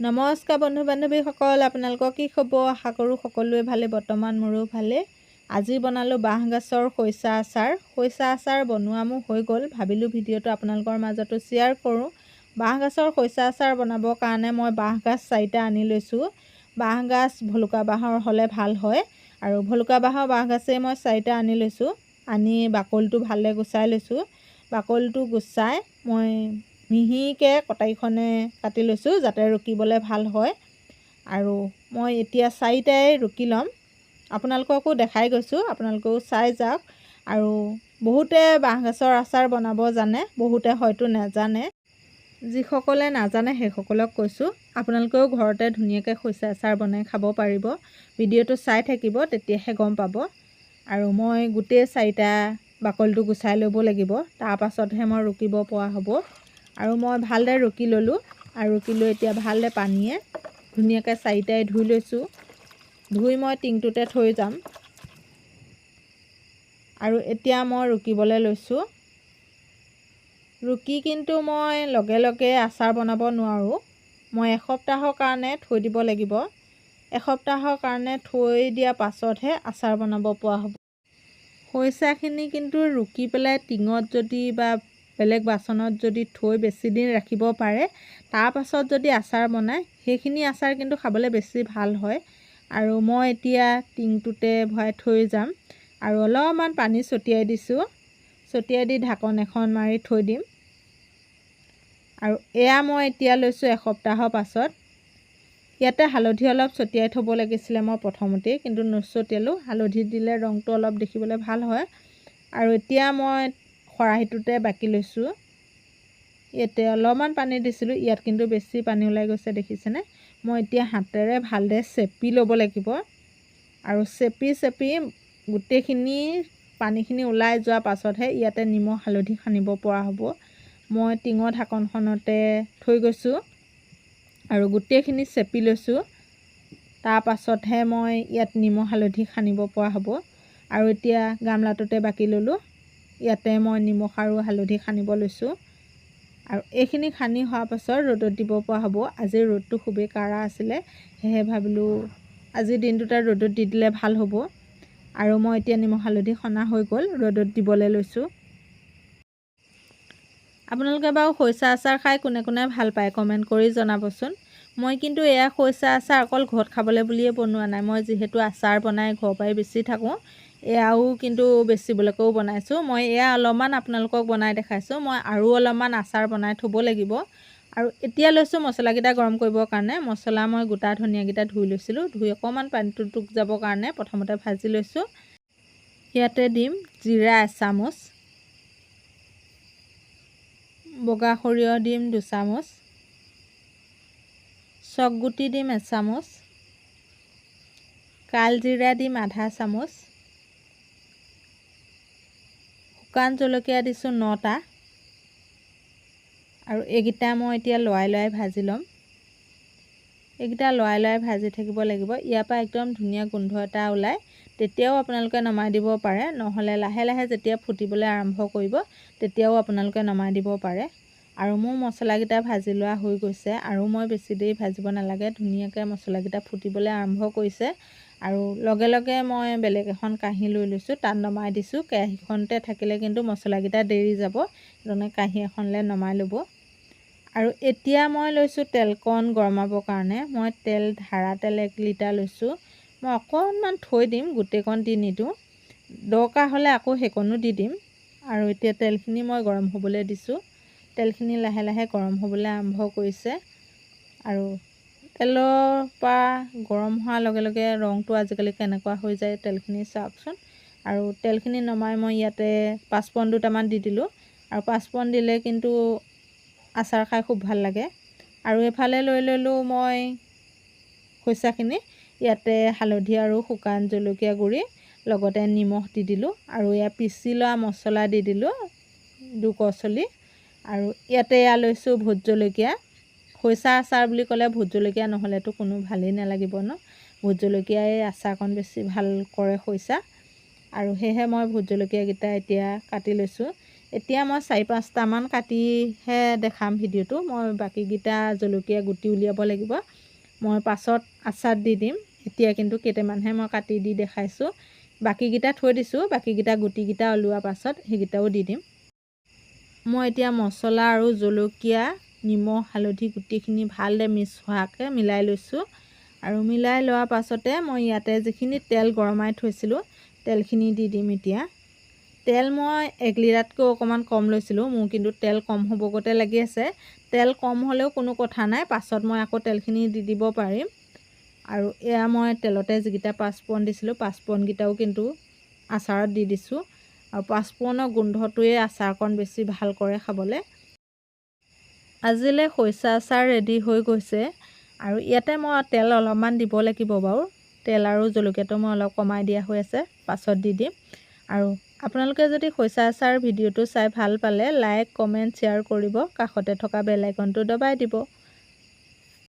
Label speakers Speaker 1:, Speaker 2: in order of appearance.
Speaker 1: নমস্কাৰ বন্ধু বান্ধৱীসকল, আপোনালোকৰ কি খবৰ? আশা কৰোঁ সকলোৱে ভালে। বৰ্তমান মোৰো ভালে। আজি বনালোঁ বাঁহগাজৰ খৰিচা আচাৰ। খৰিচা আচাৰ বনোৱা মোৰ হৈ গ'ল। ভাবিলোঁ ভিডিঅ'টো আপোনালোকৰ মাজতো শ্বেয়াৰ কৰোঁ। বাঁহগাজৰ খৰিচা আচাৰ বনাবৰ কাৰণে মই বাঁহগাজ 4টা আনি লৈছোঁ। বাঁহগাজ ভলুকা বাঁহৰ হ'লে ভাল হয়, আৰু ভলুকা বাঁহৰ বাঁহগাজেই মই 4টা আনি লৈছোঁ। আনি বাকলিটো ভালদৰে গুচাই লৈছোঁ। বাকলিটো গুচাই মই মিহিকৈ কটাৰীখনে কাটি লৈছোঁ যাতে ৰুকিবলৈ ভাল হয়। আৰু মই এতিয়া 4টাই ৰুকি ল'ম। আপোনালোককো দেখাই গৈছোঁ, আপোনালোকেও চাই যাওক। আৰু বহুতে বাঁহগাজৰ আচাৰ বনাব জানে, বহুতে হয়তো নাজানে। যিসকলে নাজানে সেইসকলক কৈছোঁ, আপোনালোকেও ঘৰতে ধুনীয়াকৈ খৰিচা আচাৰ বনাই খাব পাৰিব। ভিডিঅ'টো চাই থাকিব, তেতিয়াহে গম পাব। আৰু মই গোটেই 4টা বাকলিটো গুচাই ল'ব লাগিব, তাৰপাছতহে মই ৰুকিব পৰা হ'ব। আৰু মই ভালদৰে ৰুকি ল'লোঁ। আৰু ৰুকি লৈ এতিয়া ভালদৰে পানীয়ে ধুনীয়াকৈ 4টাই ধুই লৈছোঁ। ধুই মই টিংটোতে থৈ যাম। আৰু এতিয়া মই ৰুকিবলৈ লৈছোঁ। ৰুকি কিন্তু মই লগে লগে আচাৰ বনাব নোৱাৰোঁ। মই এসপ্তাহৰ কাৰণে থৈ দিব লাগিব। এসপ্তাহৰ কাৰণে থৈ দিয়াৰ পাছতহে আচাৰ বনাব পৰা হ'ব। খৰিচাখিনি কিন্তু ৰুকি পেলাই টিঙত যদি বা বেলেগ বাচনত যদি থৈ বেছি দিন ৰাখিব পাৰে, তাৰপাছত যদি আচাৰ বনায়, সেইখিনি আচাৰ কিন্তু খাবলৈ বেছি ভাল হয়। আৰু মই এতিয়া টিংটোতে ভৰাই থৈ যাম। আৰু অলপমান পানী ছটিয়াই দিছোঁ। ছটিয়াই দি ঢাকন এখন মাৰি থৈ দিম। আৰু এয়া মই এতিয়া লৈছোঁ এসপ্তাহৰ পাছত। ইয়াতে হালধি অলপ ছটিয়াই থ'ব লাগিছিলে মই প্ৰথমতেই, কিন্তু নছটিয়ালোঁ। হালধি দিলে ৰংটো অলপ দেখিবলৈ ভাল হয়। আৰু এতিয়া মই খৰাহিটোতে বাকি লৈছোঁ। ইয়াতে অলপমান পানী দিছিলোঁ, ইয়াত কিন্তু বেছি পানী ওলাই গৈছে, দেখিছেনে? মই এতিয়া হাতেৰে ভালদৰে চেপি ল'ব লাগিব। আৰু চেপি গোটেইখিনি পানীখিনি ওলাই যোৱাৰ পাছতহে ইয়াতে নিমখ হালধি সানিব পৰা হ'ব। মই টিঙৰ ঢাকনখনতে থৈ গৈছোঁ আৰু গোটেইখিনি চেপি লৈছোঁ। তাৰপাছতহে মই ইয়াত নিমখ হালধি সানিব পৰা হ'ব। আৰু এতিয়া গামলাটোতে বাকি ল'লোঁ। ইয়াতে মই নিমখ আৰু হালধি সানিব লৈছোঁ। আৰু এইখিনি সানি হোৱাৰ পাছত ৰ'দত দিব পৰা হ'ব। আজিৰ ৰ'দটো খুবেই কাঢ়া আছিলে, সেয়েহে ভাবিলোঁ আজিৰ দিনটোতে ৰ'দত দি দিলে ভাল হ'ব। আৰু মই এতিয়া নিমখ হালধি সনা হৈ গ'ল, ৰ'দত দিবলৈ লৈছোঁ। আপোনালোকে বাৰু খৰিচা আচাৰ খাই কোনে কোনে ভাল পায় কমেণ্ট কৰি জনাবচোন। মই কিন্তু এয়া খৰিচা আচাৰ অকল ঘৰত খাবলৈ বুলিয়ে বনোৱা নাই। মই যিহেতু আচাৰ বনাই ঘৰৰ পৰাই বেচি থাকোঁ, এয়াও কিন্তু বেচিবলৈকেও বনাইছোঁ। মই এয়া অলপমান আপোনালোকক বনাই দেখাইছোঁ। মই আৰু অলপমান আচাৰ বনাই থ'ব লাগিব। আৰু এতিয়া লৈছোঁ মছলাকেইটা গৰম কৰিবৰ কাৰণে। মছলা মই গোটা ধনিয়াকেইটা ধুই লৈছিলোঁ। ধুই অকণমান পানীটো টুক যাবৰ কাৰণে প্ৰথমতে ভাজি লৈছোঁ। ইয়াতে দিম জিৰা এচামুচ, বগা সৰিয়হ দিম 2 চামুচ, চকগুটি দিম 1 চামুচ, কালজিৰা দিম আধা চামুচ, শুকান জলকীয়া দিছোঁ 9টা। আৰু এইকেইটা মই এতিয়া লৰাই ভাজি ল'ম। এইকেইটা লৰাই ভাজি থাকিব লাগিব। ইয়াৰ পৰা একদম ধুনীয়া গোন্ধ এটা ওলায়, তেতিয়াও আপোনালোকে নমাই দিব পাৰে। নহ'লে লাহে লাহে যেতিয়া ফুটিবলৈ আৰম্ভ কৰিব, তেতিয়াও আপোনালোকে নমাই দিব পাৰে। আৰু মোৰ মছলাকেইটা ভাজি লোৱা হৈ গৈছে, আৰু মই বেছি দেৰি ভাজিব নালাগে। ধুনীয়াকৈ মছলাকেইটা ফুটিবলৈ আৰম্ভ কৰিছে। আৰু লগে লগে মই বেলেগ এখন কাঁহী লৈ লৈছোঁ, তাত নমাই দিছোঁ। কেৰাহীখনতে থাকিলে কিন্তু মছলাকেইটা দেৰি যাব, সেইকাৰণে কাঁহী এখনলৈ নমাই ল'ব। আৰু এতিয়া মই লৈছোঁ তেলকণ গৰমাবৰ কাৰণে। মই ধাৰা তেল 1 লিটাৰ লৈছোঁ। মই অকণমান থৈ দিম, গোটেইকণ দি নিদিওঁ। দৰকাৰ হ'লে আকৌ সেইকণো দি দিম। আৰু এতিয়া তেলখিনি মই গৰম হ'বলৈ দিছোঁ। তেলখিনি লাহে লাহে গৰম হ'বলৈ আৰম্ভ কৰিছে। আৰু তেলৰ পৰা গৰম হোৱাৰ লগে লগে ৰংটো আজিকালি কেনেকুৱা হৈ যায় তেলখিনি চাওকচোন। আৰু তেলখিনি নমাই মই ইয়াতে 5 ফোৰণ দুটামান দি দিলোঁ। আৰু 5 ফোৰণ দিলে কিন্তু আচাৰ খাই খুব ভাল লাগে। আৰু এফালে লৈ ল'লোঁ মই খৰিচাখিনি। ইয়াতে হালধি আৰু শুকান জলকীয়া গুড়ি লগতে নিমখ দি দিলোঁ। আৰু এয়া পিচি লোৱা মছলা দি দিলোঁ 2 কৰচলি। আৰু ইয়াতে লৈছোঁ ভোট জলকীয়া। খৰিচা আচাৰ বুলি ক'লে ভোট জলকীয়া নহ'লেতো কোনো ভালেই নালাগিব ন। ভোট জলকীয়াই আচাৰকণ বেছি ভাল কৰে খৰিচা। আৰু সেয়েহে মই ভোট জলকীয়াকেইটা এতিয়া কাটি লৈছোঁ। এতিয়া মই 4-5টামান কাটিহে দেখাম ভিডিঅ'টো। মই বাকীকেইটা জলকীয়া গুটি উলিয়াব লাগিব। মই পাছত আচাৰত দি দিম। এতিয়া কিন্তু কেইটামানহে মই কাটি দি দেখাইছোঁ। বাকীকেইটা থৈ দিছোঁ, বাকীকেইটা গুটিকেইটা ওলোৱাৰ পাছত সেইকেইটাও দি দিম। মই এতিয়া মছলা আৰু জলকীয়া, নিমখ, হালধি গোটেইখিনি ভালদৰে মিক্স হোৱাকৈ মিলাই লৈছোঁ। আৰু মিলাই লোৱাৰ পাছতে মই ইয়াতে যিখিনি তেল গৰমাই থৈছিলোঁ তেলখিনি দি দিম এতিয়া। তেল মই 1 লিটাৰতকৈ অকণমান কম লৈছিলোঁ। মোৰ কিন্তু তেল কম হ'বগতে লাগি আছে। তেল কম হ'লেও কোনো কথা নাই, পাছত মই আকৌ তেলখিনি দি দিব পাৰিম। আৰু এয়া মই তেলতে যিকেইটা পাঁচফোৰণ দিছিলোঁ, পাঁচফোৰণকেইটাও কিন্তু আচাৰত দি দিছোঁ। আৰু পাঁচফোৰণৰ গোন্ধটোৱে আচাৰকণ বেছি ভাল কৰে খাবলৈ। আজিলৈ খৰিচা আচাৰ ৰেডি হৈ গৈছে। আৰু ইয়াতে মই তেল অলপমান দিব লাগিব বাৰু। তেল আৰু জলকীয়াটো মই অলপ কমাই দিয়া হৈ আছে, পাছত দি দিম। আৰু আপোনালোকে যদি খৰিচা আচাৰ ভিডিঅ'টো চাই ভাল পালে লাইক, কমেণ্ট, শ্বেয়াৰ কৰিব। কাষতে থকা বেল আইকনটো দবাই দিব।